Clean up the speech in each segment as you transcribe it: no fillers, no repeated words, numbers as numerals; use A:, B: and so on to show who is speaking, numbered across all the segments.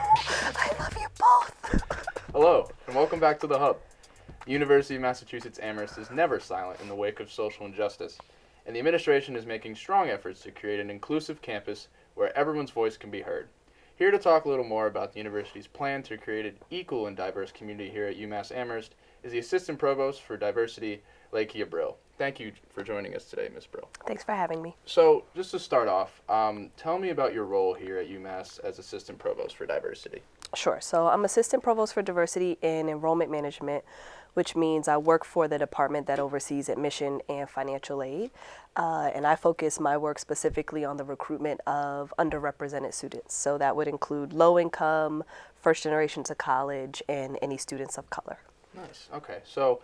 A: I love you both.
B: Hello, and welcome back to The Hub. The University of Massachusetts Amherst is never silent in the wake of social injustice, and the administration is making strong efforts to create an inclusive campus where everyone's voice can be heard. Here to talk a little more about the university's plan to create an equal and diverse community here at UMass Amherst is the Assistant Provost for Diversity, Leykia Brill. Thank you for joining us today, Ms. Brill.
A: Thanks for having me.
B: So, just to start off, tell me about your role here at UMass as Assistant Provost for Diversity.
A: Sure. So I'm Assistant Provost for Diversity in Enrollment Management, which means I work for the department that oversees admission and financial aid. And I focus my work specifically on the recruitment of underrepresented students. So that would include low income, first generation to college, and any students of color.
B: Nice. Okay. So,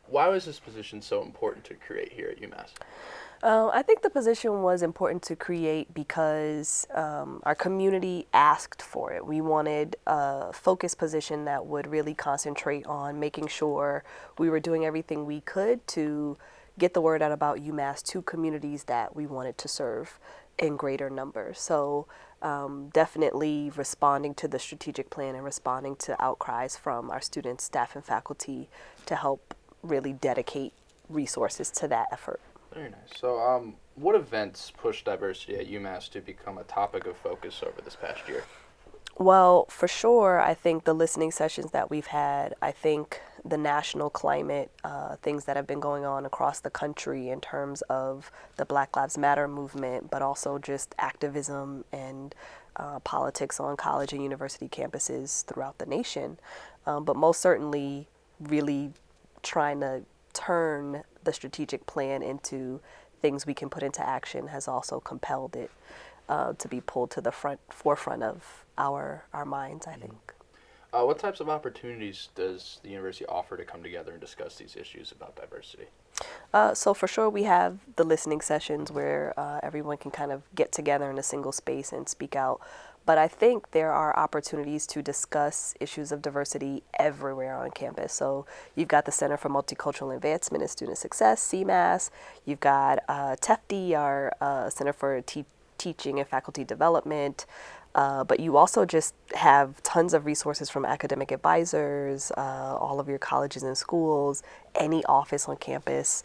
B: why was this position so important to create here at UMass?
A: I think the position was important to create because our community asked for it. We wanted a focused position that would really concentrate on making sure we were doing everything we could to get the word out about UMass to communities that we wanted to serve in greater numbers. So definitely responding to the strategic plan and responding to outcries from our students, staff, and faculty to help really dedicate resources to that effort.
B: Very nice. So, what events pushed diversity at UMass to become a topic of focus over this past year?
A: Well, for sure, I think the listening sessions that we've had, I think the national climate, things that have been going on across the country in terms of the Black Lives Matter movement, but also just activism and politics on college and university campuses throughout the nation. But most certainly really trying to turn the strategic plan into things we can put into action has also compelled it to be pulled to the forefront of our minds, I think.
B: What types of opportunities does the university offer to come together and discuss these issues about diversity?
A: So for sure we have the listening sessions where everyone can kind of get together in a single space and speak out. But I think there are opportunities to discuss issues of diversity everywhere on campus. So you've got the Center for Multicultural Advancement and Student Success, CMAS. You've got TEFD, our Center for Teaching and Faculty Development. But you also just have tons of resources from academic advisors, all of your colleges and schools, any office on campus.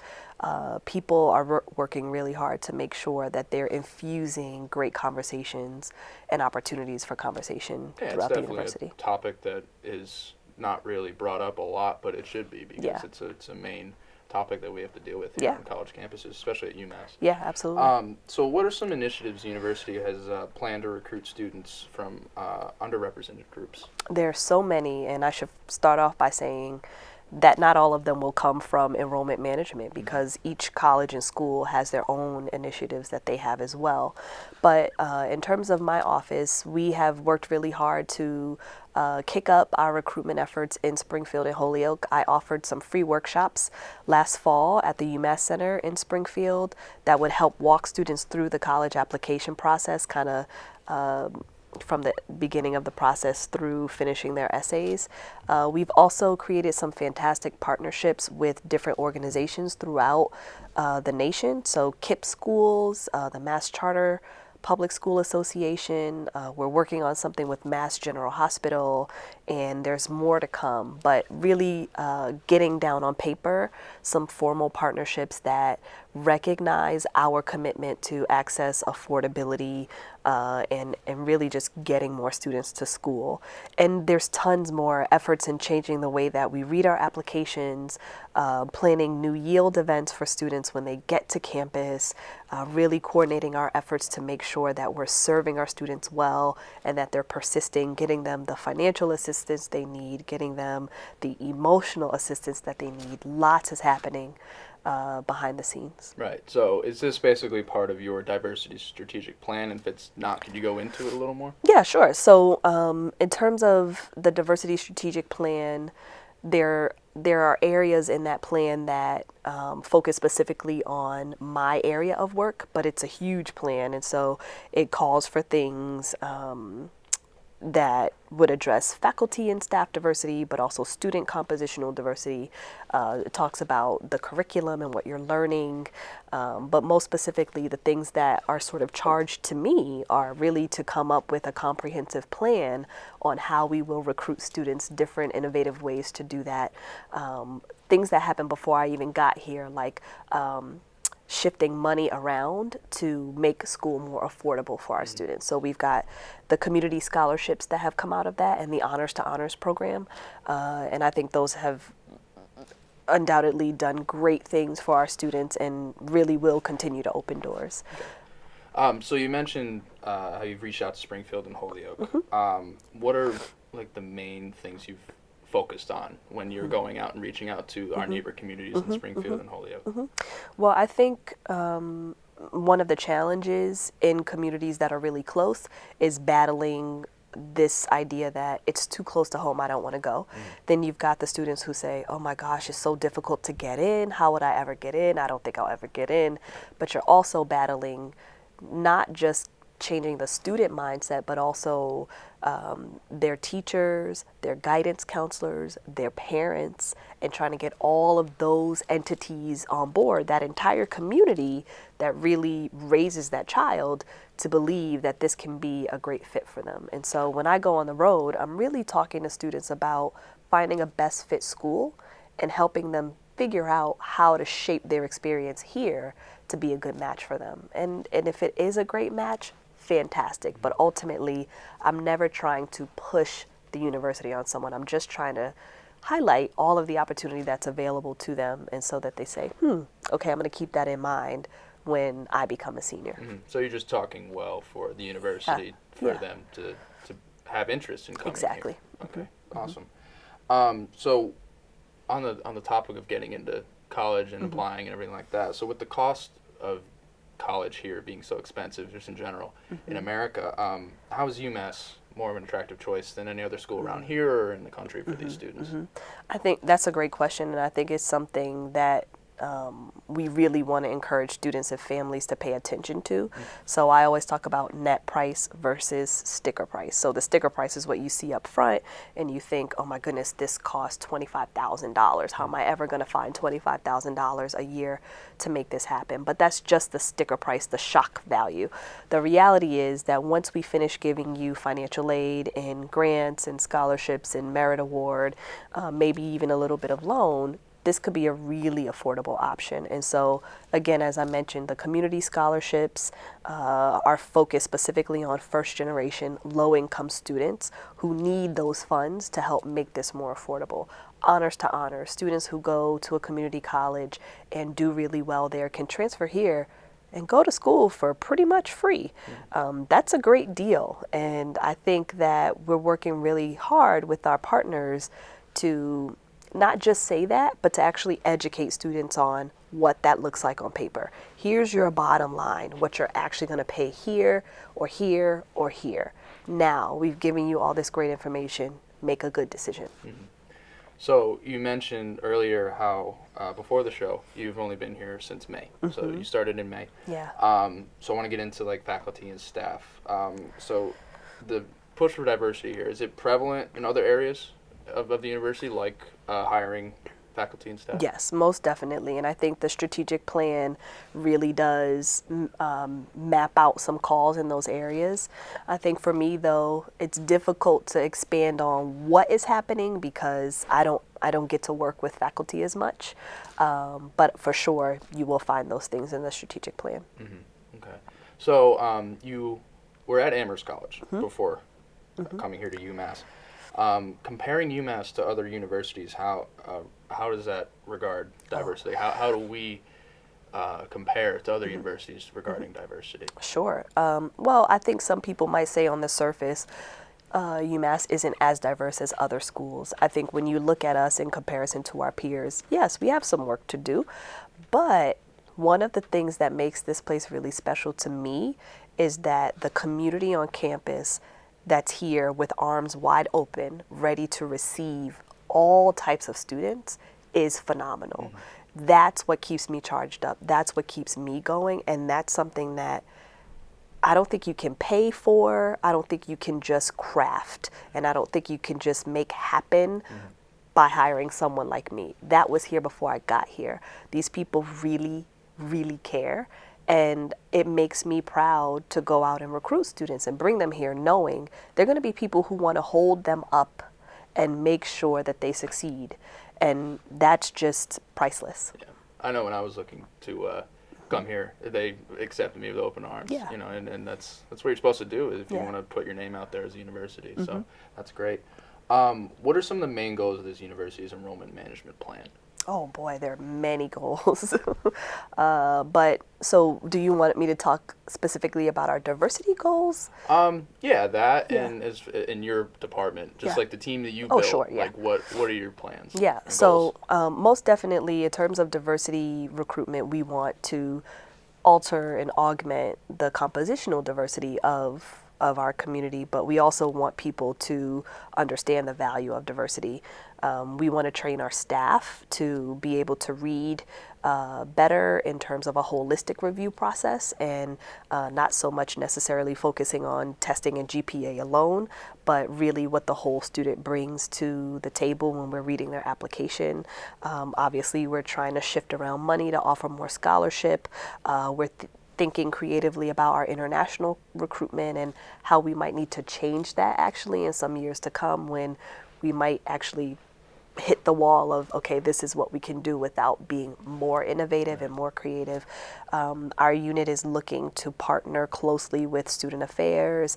A: People are working really hard to make sure that they're infusing great conversations and opportunities for conversation throughout the university.
B: It's definitely a topic that is not really brought up a lot, but it should be because it's a main topic that we have to deal with here on college campuses, especially at UMass.
A: Yeah, absolutely.
B: So what are some initiatives the university has planned to recruit students from underrepresented groups?
A: There are so many, and I should start off by saying that not all of them will come from enrollment management because each college and school has their own initiatives that they have as well. But in terms of my office, we have worked really hard to kick up our recruitment efforts in Springfield and Holyoke. I offered some free workshops last fall at the UMass Center in Springfield that would help walk students through the college application process, kind of from the beginning of the process through finishing their essays. We've also created some fantastic partnerships with different organizations throughout the nation. So KIPP schools, the Mass Charter Public School Association. We're working on something with Mass General Hospital, and there's more to come. But really getting down on paper some formal partnerships that recognize our commitment to access, affordability, and really just getting more students to school. And there's tons more efforts in changing the way that we read our applications, planning new yield events for students when they get to campus, really coordinating our efforts to make sure that we're serving our students well and that they're persisting, getting them the financial assistance they need, getting them the emotional assistance that they need. Lots is happening behind the scenes.
B: Right. So is this basically part of your diversity strategic plan? And if it's not, could you go into it a little more?
A: Yeah, sure. So in terms of the diversity strategic plan, there are areas in that plan that focus specifically on my area of work, but it's a huge plan. And so it calls for things that would address faculty and staff diversity, but also student compositional diversity. It talks about the curriculum and what you're learning, but most specifically, the things that are sort of charged to me are really to come up with a comprehensive plan on how we will recruit students, different innovative ways to do that. Things that happened before I even got here, like shifting money around to make school more affordable for our students. So we've got the community scholarships that have come out of that and the Honors to Honors program. And I think those have undoubtedly done great things for our students and really will continue to open doors.
B: So you mentioned how you've reached out to Springfield and Holyoke. What are like the main things you've focused on when you're going out and reaching out to our neighbor communities in Springfield and Holyoke?
A: Well, I think one of the challenges in communities that are really close is battling this idea that it's too close to home, I don't want to go. Then you've got the students who say, oh my gosh, it's so difficult to get in. How would I ever get in? I don't think I'll ever get in. But you're also battling not just changing the student mindset, but also their teachers, their guidance counselors, their parents, and trying to get all of those entities on board, that entire community that really raises that child to believe that this can be a great fit for them. And so when I go on the road, I'm really talking to students about finding a best fit school and helping them figure out how to shape their experience here to be a good match for them. And if it is a great match, fantastic. But ultimately, I'm never trying to push the university on someone. I'm just trying to highlight all of the opportunity that's available to them, and so that they say, okay, I'm going to keep that in mind when I become a senior.
B: So you're just talking well for the university for them to have interest in coming
A: Exactly.
B: here. Okay, awesome. So on the topic of getting into college and applying and everything like that, so with the cost of college here being so expensive just in general in America, how is UMass more of an attractive choice than any other school around here or in the country for these students?
A: I think that's a great question, and I think it's something that we really want to encourage students and families to pay attention to. So I always talk about net price versus sticker price. So the sticker price is what you see up front and you think, oh my goodness, this costs $25,000. How am I ever going to find $25,000 a year to make this happen? But that's just the sticker price, the shock value. The reality is that once we finish giving you financial aid and grants and scholarships and merit award, maybe even a little bit of loan, this could be a really affordable option. And so, again, as I mentioned, the community scholarships are focused specifically on first-generation, low-income students who need those funds to help make this more affordable. Honors to Honors, students who go to a community college and do really well there can transfer here and go to school for pretty much free. That's a great deal. And I think that we're working really hard with our partners to not just say that, but to actually educate students on what that looks like on paper. Here's your bottom line, what you're actually going to pay here or here or here. Now, we've given you all this great information. Make a good decision.
B: So you mentioned earlier how before the show you've only been here since May. So you started in May.
A: Yeah.
B: So I want to get into like faculty and staff. So the push for diversity here, is it prevalent in other areas of the university, like hiring faculty and staff?
A: Yes, most definitely. And I think the strategic plan really does map out some calls in those areas. I think for me, though, it's difficult to expand on what is happening because I don't get to work with faculty as much. But for sure, you will find those things in the strategic plan.
B: Okay. So you were at Amherst College before coming here to UMass. Comparing UMass to other universities, how does that regard diversity? How do we compare to other universities regarding diversity?
A: Sure. Well, I think some people might say on the surface, UMass isn't as diverse as other schools. I think when you look at us in comparison to our peers, yes, we have some work to do. But one of the things that makes this place really special to me is that the community on campus that's here with arms wide open, ready to receive all types of students is phenomenal. That's what keeps me charged up. That's what keeps me going. And that's something that I don't think you can pay for, I don't think you can just craft, and I don't think you can just make happen by hiring someone like me. That was here before I got here. These people really, really care, and it makes me proud to go out and recruit students and bring them here knowing they're going to be people who want to hold them up and make sure that they succeed, and that's just priceless.
B: Yeah. I know when I was looking to come here, they accepted me with open arms.
A: Yeah.
B: You know, and that's what you're supposed to do if you
A: Yeah.
B: want to put your name out there as a university. So that's great. What are some of the main goals of this university's enrollment management plan?
A: Oh boy, there are many goals. But so do you want me to talk specifically about our diversity goals?
B: Yeah, that
A: Yeah.
B: and as in your department, just
A: Yeah.
B: like the team that you
A: Oh,
B: built.
A: sure, yeah.
B: Like what are your plans?
A: Yeah,
B: and
A: so
B: goals?
A: most definitely in terms of diversity recruitment, we want to alter and augment the compositional diversity of our community, but we also want people to understand the value of diversity. We want to train our staff to be able to read better in terms of a holistic review process and not so much necessarily focusing on testing and GPA alone, but really what the whole student brings to the table when we're reading their application. Obviously, we're trying to shift around money to offer more scholarship. We're thinking creatively about our international recruitment and how we might need to change that actually in some years to come when we might actually hit the wall of, okay, this is what we can do without being more innovative and more creative. Our unit is looking to partner closely with student affairs,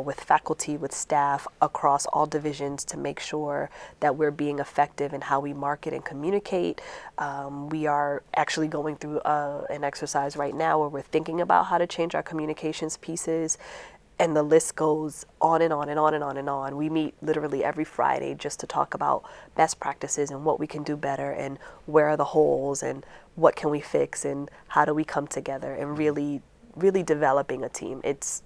A: with faculty, with staff across all divisions to make sure that we're being effective in how we market and communicate. We are actually going through an exercise right now where we're thinking about how to change our communications pieces. And the list goes on and on and on and on and on. We meet literally every Friday just to talk about best practices and what we can do better and where are the holes and what can we fix and how do we come together and really developing a team. It's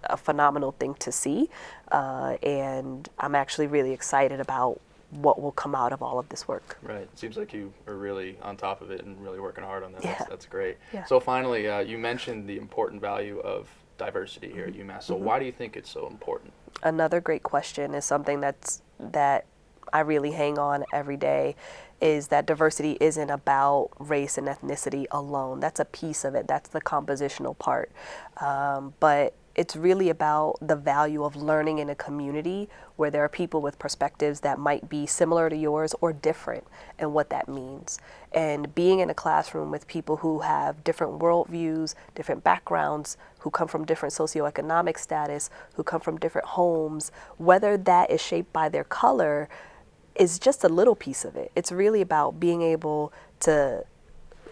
A: a phenomenal thing to see, and I'm actually really excited about what will come out of all of this work.
B: Right. It seems like you are really on top of it and really working hard on that.
A: Yeah.
B: That's great.
A: Yeah.
B: So finally, you mentioned the important value of diversity here at UMass. So why do you think it's so important?
A: Another great question is something that I really hang on every day, is that diversity isn't about race and ethnicity alone. That's a piece of it. That's the compositional part. But it's really about the value of learning in a community where there are people with perspectives that might be similar to yours or different, and what that means. And being in a classroom with people who have different worldviews, different backgrounds, who come from different socioeconomic status, who come from different homes, whether that is shaped by their color is just a little piece of it. It's really about being able to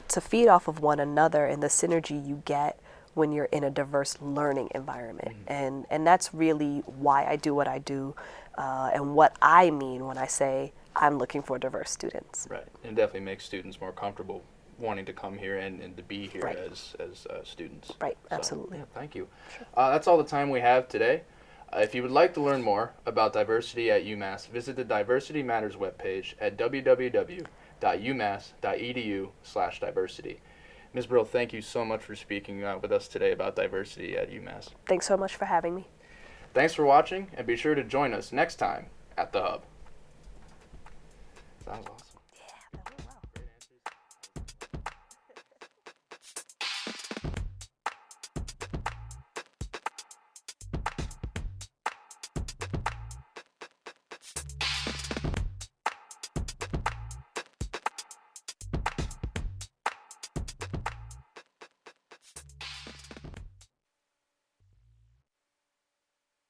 A: feed off of one another and the synergy you get when you're in a diverse learning environment. And that's really why I do what I do, and what I mean when I say I'm looking for diverse students.
B: Right. And definitely makes students more comfortable wanting to come here and to be here
A: Right.
B: as students.
A: Right,
B: So,
A: absolutely.
B: yeah, thank you. That's all the time we have today. If you would like to learn more about diversity at UMass, visit the Diversity Matters webpage at www.umass.edu/diversity. Ms. Brill, thank you so much for speaking with us today about diversity at UMass.
A: Thanks so much for having me.
B: Thanks for watching, and be sure to join us next time at The Hub. Sounds awesome.